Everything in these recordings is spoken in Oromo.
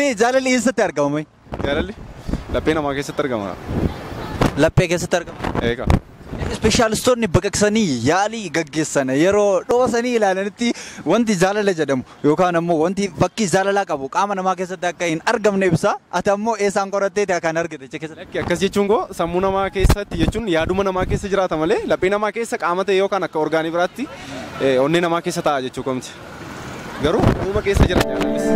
mee jaalalli eessatti argama mee? Jaalalli laphee namaa keessatti argama. Laphee keessatti argama. Eega. Ispeeshaalistoonni baqaqsanii yaalii gaggeessan yeroo dhoosanii ilaalanitti wanti jaalala jedhamu yookaan ammoo wanti fakkii jaalalaa qabu qaama namaa keessatti akka hin argamne ibsa. Ati ammoo eessaan qoratteeti kan argite keessatti? Akkas jechuun koo sammuu namaa keessatti jechuun yaaduma namaa keessa jiraata malee laphee namaa keessa qaama ta'e yookaan akka orgaanii biraatti onnee namaa keessa ta'a jechuu komti. Garuu uuma keessa jira jaalallis.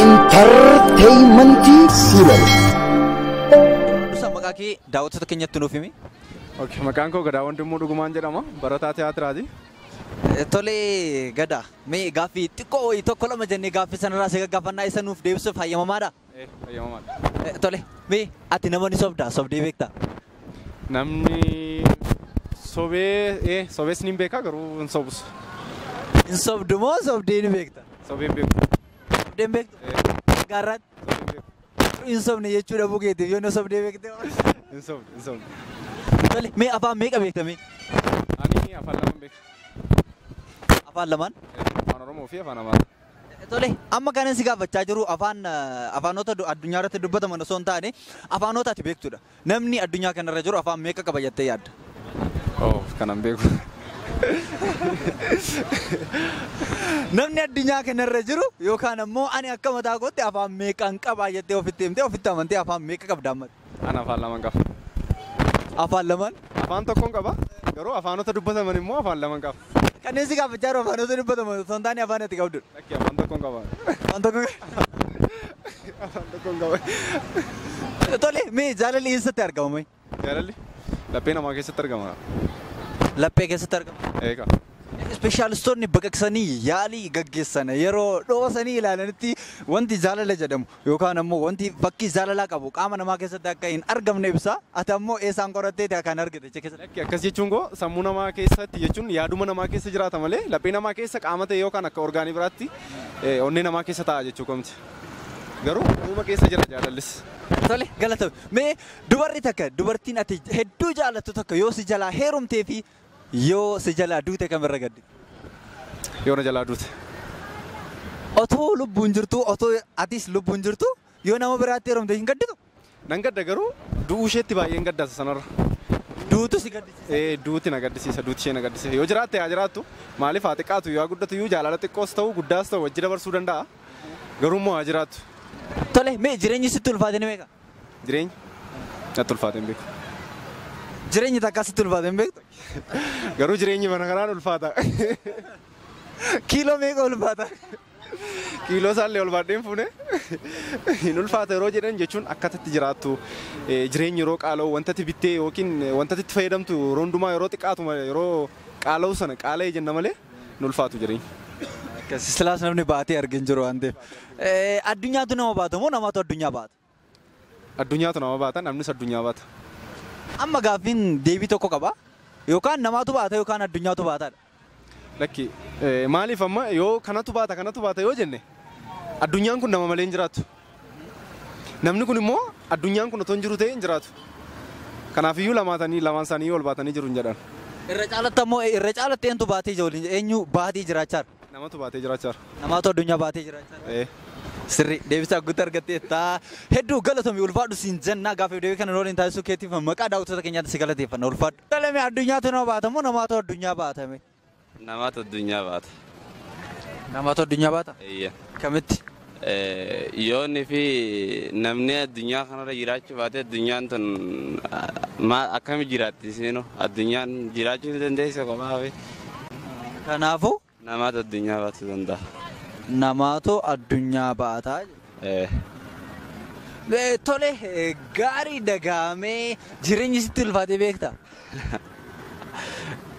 Entertainmentii Siilal. Maqaa kee daawwattoota keenyatti nuuf himi. Maqaan koo Gadaa Wandimmoo Dhugumaan jedhama. Barataa tiyaatiraati. Tolee Gadaa, mee gaaffii xiqqoo wayii tokko lama jennee gaaffii sanarraa si gaggaafannaa isa nuuf deebisuuf hayyamamaadha? Hayyamamaadha. Tolee, mee ati nama ni sobdaa? Sobdee beektaa? Namni sobees ni beekaa garuu hin sobus. Hin sobdu moo sobdee ni beekta? Sobeen beeku. Sobdeen beektu? Gaarraatti? Sobeen beeku. Hin sobne jechuudha bukeetiif yoo na sobdee beekte. Hin sobne. Tolee, mee afaan meeqa beekta mee? Ani afaan lamaan beeka. Afaan lamaan? Afaan Oromoo fi afaan Amaaraa. Tolee, amma kan si gaafachaa jiru afaanota addunyaa irratti dubbataman osoo hin taane afaanota ati beektudha. Namni addunyaa kanarra jiru afaan meeqa qaba jettee yaadda? Kanan beeku. Namni addunyaa kanarra jiru yookaan ammoo ani akka mataa kootti afaan meeqan qabaa jettee ofitti himtee ofitti amantee afaan meeqa qabda amma? Ani afaan lamaan qaba. Afaan lamaan? Afaan tokkoon qaba. Garuu afaanota dubbataman immoo afaan lamaan qaba. Kanneen si gaafachaa jiru afaanota dubbataman osoo hin taane afaan ati qabdu? Lakki afaan tokkoon qaba. Afaan tokkoon qaba? Afaan tokkoon qaba. Tolee, mee jaalalli eessatti argama mee? Jaalalli laphee namaa keessatti argama. Laphee keessatti argama? Eega. Ispeeshaalistoonni baqaqsanii yaalii gaggeessan yeroo dhoosanii ilaalanitti wanti jaalala jedhamu yookaan ammoo wanti fakkii jaalalaa qabu qaama namaa keessatti akka hin argamne ibsa. Ati ammoo eessaan qoratteeti kan argite keessatti? Akkas jechuun koo sammuu namaa keessatti jechuun yaaduma namaa keessa jiraata malee laphee namaa keessa qaama ta'e yookaan akka orgaanii biraatti onnee namaa keessa ta'a jechuu komti. Garuu uuma keessa jira jaalallis. Tole galatoomi. Mee dubarri takka dubartiin ati hedduu jaalattu takka yoo si jalaa heerumtee fi yoo si jalaa duute kamirra gaddi? Yoo na jalaa duute. Otoo lubbuun jirtu otoo atis lubbuun jirtu yoo nama biraatti heerumte hin gadditu? Nan gadda garuu du'uu isheetti baay'een gaddasa sanarra. Duutu si gaddisiisa? Duuti na gaddisiisa. Duuti ishee na gaddisiisa. Yoo jiraatte haa jiraattu maaliif haa xiqqaatu yoo guddatu iyyuu jaalala xiqqoos ta'u guddaas ta'u wajji dabarsuu danda'a. Garuu immoo haa jiraattu. Tole mee jireenyi sitti ulfaate ni beeka? Jireenyi natti ulfaate hin beeku. Jireenyi takka sitti ulfaate hin beektu? Garuu jireenyi mana kanaan ulfaata. Kiiloo meeqa ulfaata? Kiiloo isaallee ol baadheen fuune hin ulfaata yeroo jedhan jechuun akkatti jiraattu jireenyi yeroo qaala'u wantatti bittee yookiin wantatti itti fayyadamtu yeroo hundumaa yeroo xiqqaatu yeroo qaala'u sana qaala'ee jenna malee hin ulfaatu jireenyi. Silaas namni baatee argin jiru waan ta'eef. Addunyaatu nama baata moo namaatu addunyaa baata? Addunyaatu nama baata namnis addunyaa baata. Amma gaaffiin deebii tokko qaba. Yookaan namaatu baata yookaan addunyaatu baataadha. Lakki maaliif amma yoo kanatu baata yoo jenne addunyaan kun nama malee hin jiraatu. Namni kun immoo addunyaan kun otoo hin jiru ta'e hin jiraatu. Kanaafiyyuu lamaan isaanii ol baatanii jiru hin jedhan. Irra caalatti ammoo irra caalatti eenyu baatee jiru eenyu baatee jiraachaa? Namatu baatee jiraachaa. Namaatu addunyaa baatee jiraachaa. Sirri deebisaa guutuu argatteetta. Hedduu galatoomii ulfaadhu siin jennaa gaaffii deebii kana waliin taasisuu keetiif maqaa daawwattoota keenyaatti si galateeffanna ulfaadhu. Dhalamee addunyaatu nama baata moo namaatu addunyaa baatame? Namaatu addunyaa baata. Namaatu addunyaa baata? Iyya. Kamitti? Yoonni fi namni addunyaa kanarra jiraachuu baate addunyaan tun akkami jiraatti seenu addunyaan jiraachuu ni dandeessa qofaaf. Kanaafuu? Namaatu addunyaa baatu danda'a. Namaatu addunyaa baataa? Tole gaarii dagaamee jireenyi sitti ulfaatee beektaa?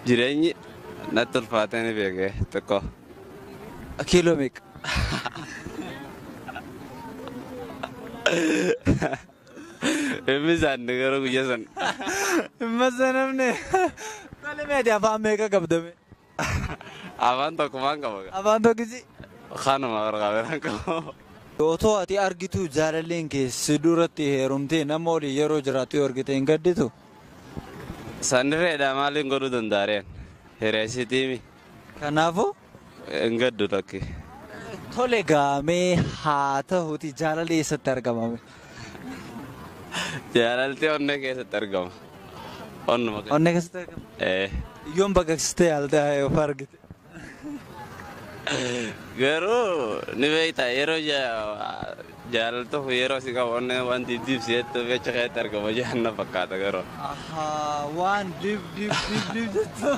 Jireenyi natti ulfaatee ni beekee xiqqoo. Kiiloo meeqa? Himmi isaanii gara guyyaa san. Himma sanamne. Tole meeti afaan meeqa qabdame? Afaan tokko maan qaba? Afaan tokkisi? Kanuma warqaabeeraan qaba. Otoo ati argitu jaalalleen keessi duratti heerumtee nama olii yeroo jiraatu yoo argite hin gadditu? Sanirreedha maaliin godhuu danda'areen? Hireessitiimi. Kanaafuu? Hin gaddu takki. Tole gaamee haa ta'uuti jaalalli eessatti argamame? Jaalalti onnee keessatti argama. Onnee keessatti argama? Yoon baqaqsitee yaaltee yoo argite? Garuu ni beektaa yeroo jaalaltuuf yeroo si qabu onnee wanti dibsiitti beecha keessatti argama jaanna fakkaata garuu. Waan dib jettu.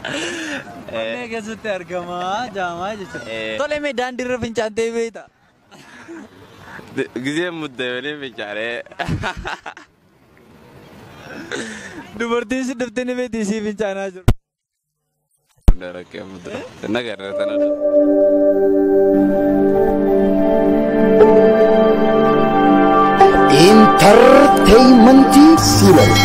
Onnee keessatti argama jaamaa jechuudha. Tole mee daandiirra fincaantee beektaa? Gizeen muddee waliin fincaaree. Dubartiin si dhuftee ni beektii si fincaanaa jiru. Darakkee muddee nagarra tana. Entertainment Series.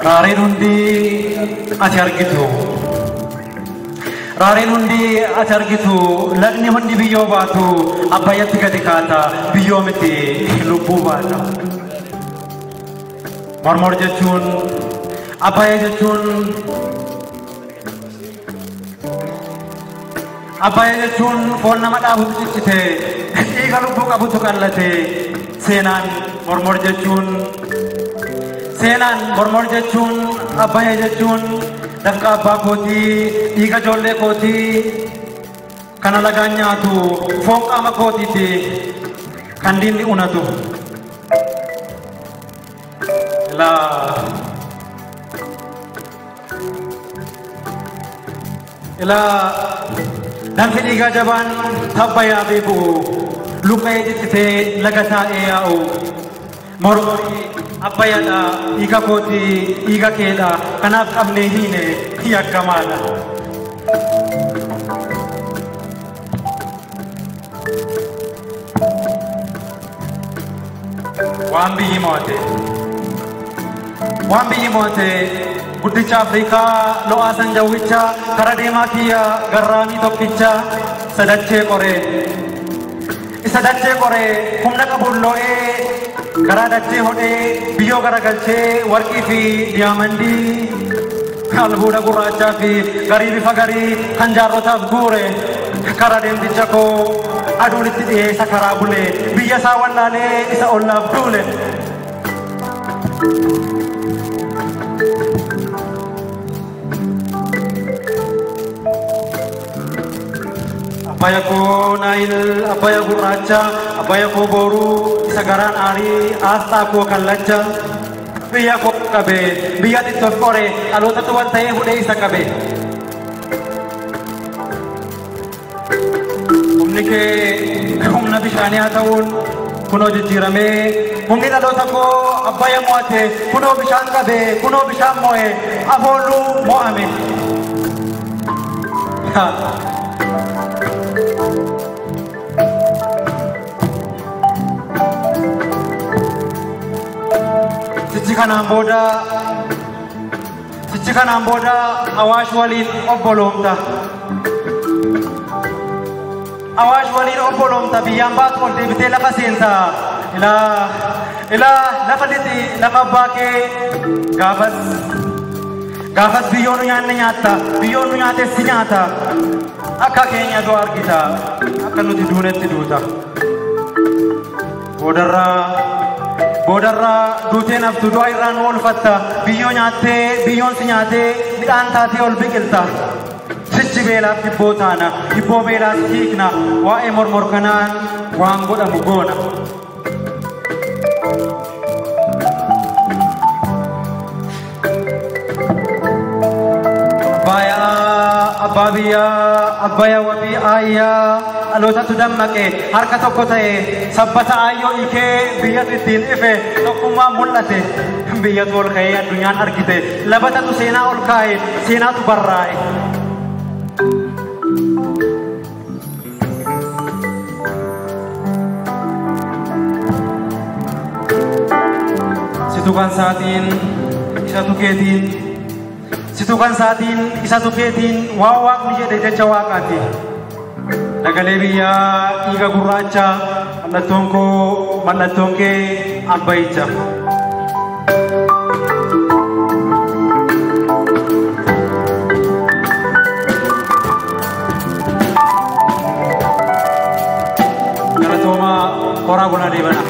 Raareen hundi ati argitu. Raareen hundi ati argitu. Lagni hundi biyyoo baatu. Abbayyatti gadi kaata. Biyyoo miti lubbuu baata. Mormor jechuun abbayya jechuun foon nama dhaabutu ciccite. Dhiiga lubbuu qabutu qallate. Seenaan mormor jechuun abbayya jechuun dafqa abbaa kootii dhiiga ijoollee kootii kana lagaan nyaatu foon qaama kootiiti kan diinni unatu. Ilaa danfi dhiigaa jabaan tabbayyaa beeku luqqa'ee ciccitee laga taa'ee yaa'u mormorii abbayyaadha dhiiga kootii dhiiga keedha kanaaf qabnee hiine yakkamaadha. Waan biyyi moote guddicha Afrikaa lo'aa sanjawwicha kara deemaa kiyya garraamii tokkicha sadachee qoree humna qabuun lo'ee karaa dachee hodhee biyyoo garagalchee warqii fi diyaamandii albuuda gurraachaa fi garii bifa garii kan jaarrotaaf guure karaa deemticha koo aduun itti dhiyeessa karaa bulee biyya isaa wallaalee isa ollaaf duule. Abbayya koo Naayil, abbayya gurraacha, abbayya koo booruu, isa garaan aarii, aastaa koo kallacha. Biyya koo qabe, biyya xiqqoof qore, dhalootatu waan ta'ee hudhee isa qabe. Humni kee humna bishaanii haa ta'uun kunoo jijjiiramee, humni dhaloota koo abbayya mo'ate, kunoo bishaan qabe, kunoo bishaan mo'e, afoolluu mo'ame. Sichi kanaan booda Awaash waliin obboloomta. Awaash waliin obboloomta biyyaan baatu ol deebitee lafa seenta. Ilaa lafa lixi lafa abbaa kee Gaafas biyyoon nyaanne nyaatta, biyyoon nyaates si nyaata. Akka keenya doo argita, akka nuti duunetti duuta. Boodarraa duuteen haftu du'a irraan oolfatta. Biyyoo nyaattee, biyyoon si nyaatee midhaan taatee ol biqilta. Sichi beelaaf dhibboo taana, dhibboo beelaaf hiikna. Waa'ee mormor kanaan waan godhamu goona. Abbaya wabii ayyaa dhalootatu dammaqe harka tokko ta'e sabbata ayyoo ikee biyyatu ittiin ife tokkummaa mul'ate biyyatu ol ka'ee addunyaan argite labatatu seenaa ol kaa'e seenaatu barraa'e. Situ kan saatiin isatu keetiin. Situ kan saatiin isatu keetiin waa waaqni jedhe jecha waaqaati. Dagalee biyyaa dhiiga gurraacha mallattoon kee abbayicha. Galatooma koraa bulaa deebana.